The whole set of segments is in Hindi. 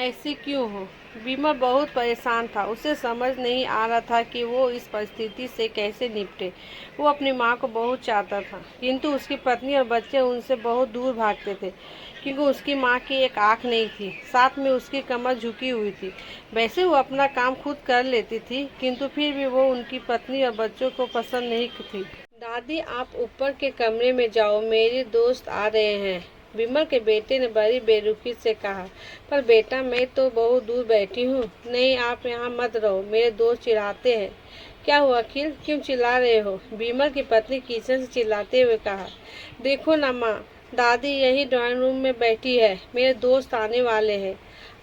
ऐसे क्यों हो? विमल बहुत परेशान था। उसे समझ नहीं आ रहा था कि वो इस परिस्थिति से कैसे निपटे। वो अपनी माँ को बहुत चाहता था, किंतु उसकी पत्नी और बच्चे उनसे बहुत दूर भागते थे, क्योंकि उसकी माँ की एक आँख नहीं थी, साथ में उसकी कमर झुकी हुई थी। वैसे वो अपना काम खुद कर लेती थी, किंतु फिर भी वो उनकी पत्नी और बच्चों को पसंद नहीं थी। दादी, आप ऊपर के कमरे में जाओ, मेरे दोस्त आ रहे हैं, विमल के बेटे ने बड़ी बेरुखी से कहा। पर बेटा, मैं तो बहुत दूर बैठी हूँ। नहीं, आप यहाँ मत रहो, मेरे दोस्त चिल्लाते हैं। क्या हुआ अखिल, क्यों चिल्ला रहे हो? विमल की पत्नी किचन से चिल्लाते हुए कहा। देखो ना माँ, दादी यही ड्राइंग रूम में बैठी है, मेरे दोस्त आने वाले हैं।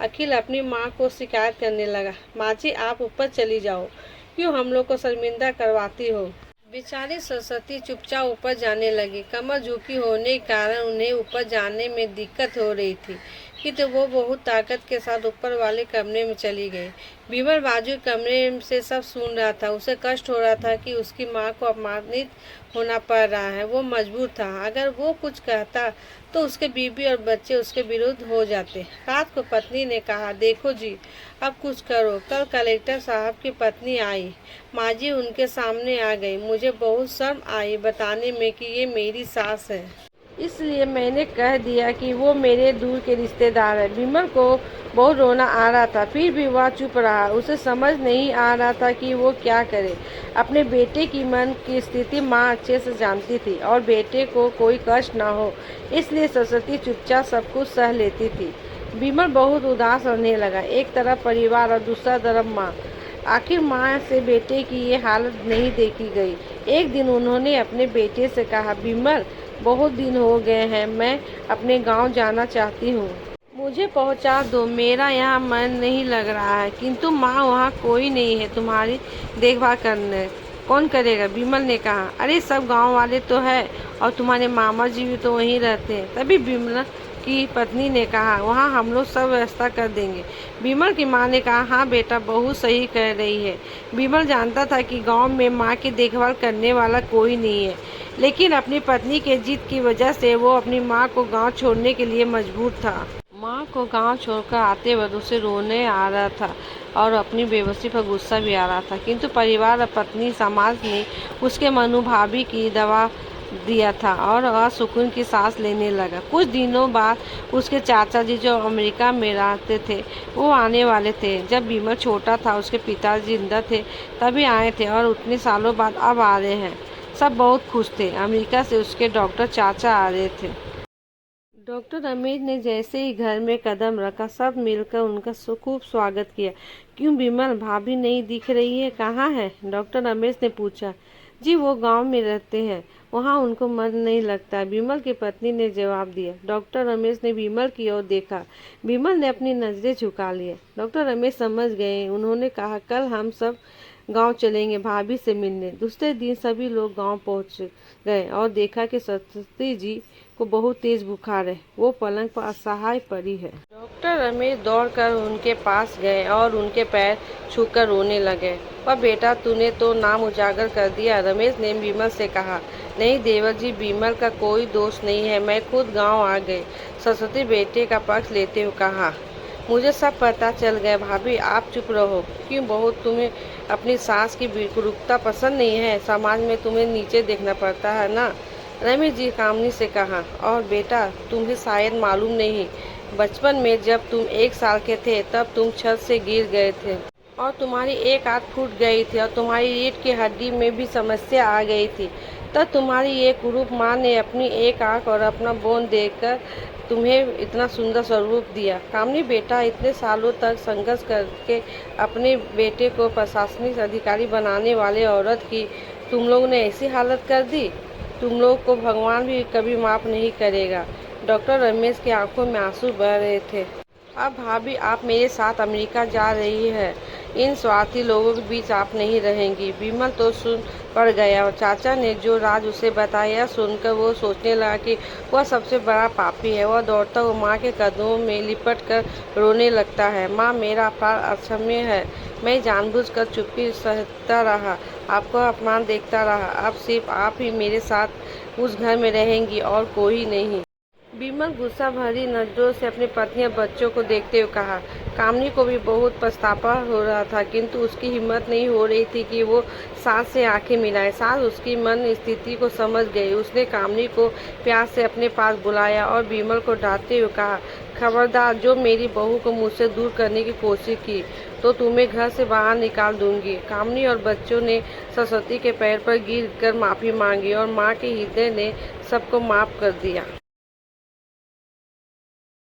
अखिल अपनी माँ को शिकायत करने लगा। माँ जी, आप ऊपर चली जाओ, क्यों हम लोग को शर्मिंदा करवाती हो? बेचारी सरस्वती चुपचाप ऊपर जाने लगी। कमर झुकी होने के कारण उन्हें ऊपर जाने में दिक्कत हो रही थी, किंतु वो बहुत ताकत के साथ ऊपर वाले कमरे में चली गई। विमल बाजू कमरे से सब सुन रहा था। उसे कष्ट हो रहा था कि उसकी माँ को अपमानित होना पड़ रहा है। वो मजबूर था, अगर वो कुछ कहता तो उसके बीवी और बच्चे उसके विरुद्ध हो जाते। रात को पत्नी ने कहा, देखो जी, अब कुछ करो। कल कलेक्टर साहब की पत्नी आई, माँ जी उनके सामने आ गई। मुझे बहुत शर्म आई बताने में कि ये मेरी सास है, इसलिए मैंने कह दिया कि वो मेरे दूर के रिश्तेदार है। विमल को बहुत रोना आ रहा था, फिर भी वह चुप रहा। उसे समझ नहीं आ रहा था कि वो क्या करे। अपने बेटे की मन की स्थिति माँ अच्छे से जानती थी, और बेटे को कोई कष्ट ना हो, इसलिए सरस्वती चुपचाप सब कुछ सह लेती थी। विमल बहुत उदास रहने लगा। एक तरफ परिवार और दूसरा तरफ माँ। आखिर माँ से बेटे की ये हालत नहीं देखी गई। एक दिन उन्होंने अपने बेटे से कहा, विमल, बहुत दिन हो गए हैं, मैं अपने गांव जाना चाहती हूँ, मुझे पहुंचा दो, मेरा यहाँ मन नहीं लग रहा है। किंतु माँ, वहाँ कोई नहीं है तुम्हारी देखभाल करने, कौन करेगा? विमल ने कहा। अरे सब गांव वाले तो है, और तुम्हारे मामा जी भी तो वहीं रहते हैं। तभी विमल की पत्नी ने कहा, वहाँ हम लोग सब व्यवस्था कर देंगे। विमल की माँ ने कहा, हाँ बेटा, बहुत सही कह रही है। विमल जानता था कि गांव में माँ की देखभाल करने वाला कोई नहीं है, लेकिन अपनी पत्नी के जिद की वजह से वो अपनी माँ को गांव छोड़ने के लिए मजबूर था। माँ को गांव छोड़कर आते वक्त उसे रोने आ रहा था, और अपनी बेबसी पर गुस्सा भी आ रहा था, किंतु परिवार और पत्नी समाज ने उसके मनोभावी की दवा दिया था, और वह सुकून की सांस लेने लगा। कुछ दिनों बाद उसके चाचा जी, जो अमेरिका में रहते थे, वो आने वाले थे। जब विमल छोटा था, उसके पिताजी जिंदा थे तभी आए थे, और उतने सालों बाद अब आ रहे हैं। सब बहुत खुश थे। अमेरिका से उसके डॉक्टर चाचा आ रहे थे। डॉक्टर रमेश ने जैसे ही घर में कदम रखा, सब मिलकर उनका खूब स्वागत किया। क्यों विमल, भाभी नहीं दिख रही है, कहाँ है? डॉक्टर रमेश ने पूछा। जी, वो गांव में रहते हैं, वहाँ उनको मन नहीं लगता, विमल की पत्नी ने जवाब दिया। डॉक्टर रमेश ने विमल की ओर देखा। विमल ने अपनी नजरें झुका लिए। डॉक्टर रमेश समझ गए। उन्होंने कहा, कल हम सब गांव चलेंगे भाभी से मिलने। दूसरे दिन सभी लोग गांव पहुंच गए और देखा कि सरस्वती जी को बहुत तेज बुखार है। वो पलंग पर असहाय पड़ी है। डॉक्टर रमेश दौड़कर उनके पास गए और उनके पैर छूकर रोने लगे। पर बेटा, तूने तो नाम उजागर कर दिया, रमेश ने विमल से कहा। नहीं देवर जी, विमल का कोई दोष नहीं है, मैं खुद गांव आ गई, सरस्वती बेटे का पक्ष लेते हुए कहा। मुझे सब पता चल गया भाभी, आप चुप रहो। क्यों बहुत, तुम्हें अपनी सास की बिल्कुलता पसंद नहीं है? समाज में तुम्हें नीचे देखना पड़ता है ना, रमेश जी कामनी से कहा। और बेटा, तुम्हें शायद मालूम नहीं, बचपन में जब तुम 1 साल के थे तब तुम छत से गिर गए थे, और तुम्हारी एक आंख फूट गई थी, और तुम्हारी रीढ़ की हड्डी में भी समस्या आ गई थी। तब तुम्हारी एक कुरूप माँ ने अपनी एक आंख और अपना बोन देकर तुम्हें इतना सुंदर स्वरूप दिया। कामनी बेटा, इतने सालों तक संघर्ष करके अपने बेटे को प्रशासनिक अधिकारी बनाने वाले औरत की तुम लोग ने ऐसी हालत कर दी। तुम लोग को भगवान भी कभी माफ़ नहीं करेगा। डॉक्टर रमेश की आंखों में आंसू बह रहे थे। अब भाभी, आप मेरे साथ अमेरिका जा रही है, इन स्वार्थी लोगों के बीच आप नहीं रहेंगी। विमल तो सुन पड़ गया, और चाचा ने जो राज उसे बताया सुनकर वो सोचने लगा कि वह सबसे बड़ा पापी है। वह दौड़ता हुआ माँ के कदमों में लिपट कर रोने लगता है। माँ, मेरा अपराध अक्षम्य है, मैं जानबूझकर चुप्पी सहता रहा, आपका अपमान देखता रहा। अब सिर्फ आप ही मेरे साथ उस घर में रहेंगी और कोई नहीं। विमल गुस्सा भरी नजरों से अपनी पत्नी और बच्चों को देखते हुए कहा। कामनी को भी बहुत पछतावा हो रहा था, किंतु उसकी हिम्मत नहीं हो रही थी कि वो सास से आंखें मिलाए। सास उसकी मन स्थिति को समझ गई। उसने कामनी को प्यार से अपने पास बुलाया और विमल को डांटते हुए कहा, खबरदार, जो मेरी बहू को मुझसे दूर करने की कोशिश की तो तुम्हें घर से बाहर निकाल दूंगी। कामनी और बच्चों ने सरस्वती के पैर पर गिर कर माफी मांगी और माँ के हृदय ने सबको माफ कर दिया।